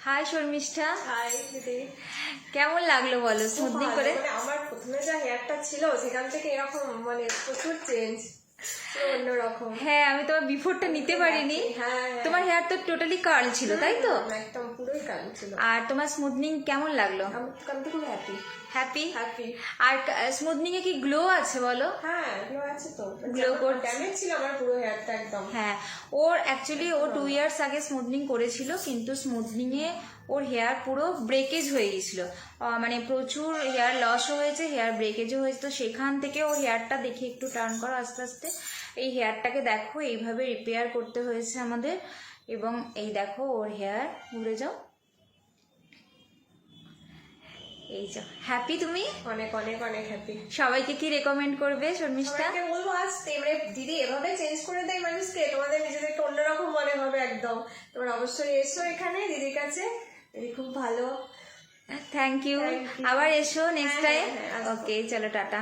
High Sharmistha, high দিদি। কেমন লাগলো বলো স্মুথনিং করে? আমার প্রথমে যা হেয়ারটা ছিল সেখান থেকে এরকম প্রচুর চেঞ্জ, অন্যরকম। হ্যাঁ, আমি তোমার বিফোরটা নিতে পারিনি। হ্যাঁ, তোমার হেয়ার তো টোটালি কার্ল ছিল, তাই তো? একদম পুরোই কার্ল ছিল। আর তোমার স্মুথনিং কেমন লাগলো? আমি তো খুব হ্যাপি। হ্যাপি। আর স্মুথনিং এ কি গ্লো আছে বলো? হ্যাঁ, গ্লো আছে তো। গ্লো করছে। ড্যামেজ ছিল আমার পুরো হেয়ারটা একদম। হ্যাঁ, ওর অ্যাকচুয়ালি ও 2 ইয়ার্স আগে স্মুথনিং করেছিল, কিন্তু স্মুথনিং এ ওর হেয়ার পুরো ব্রেকেজ হয়ে গেছিল। মানে প্রচুর হেয়ার লসও হয়েছে, হেয়ার ব্রেকেজও হয়েছে। তো সেখান থেকে ওর হেয়ারটা দেখে একটু টার্ন করো আস্তে আস্তে। এই হেয়ারটাকে দেখো এইভাবে রিপেয়ার করতে হয়েছে আমাদের। এবং এই দেখো ওর হেয়ার, ঘুরে যাও, এই যা। হ্যাপি তুমি? অনেক অনেক অনেক হ্যাপি। সবাইকে কি রেকমেন্ড করবে শর্মিষ্ঠা? সবাইকে বলবো আসতে, দিদি এভাবে চেঞ্জ করে দেয় মানুষকে, তোমাদের নিজেদেরকে অন্যরকম মনে হবে একদম। তোমরা অবশ্যই এসো এখানে দিদির কাছে, দিদি খুব ভালো। Thank you. আবার এসো নেক্সট টাইম। হ্যাঁ, ওকে, চলো টাটা।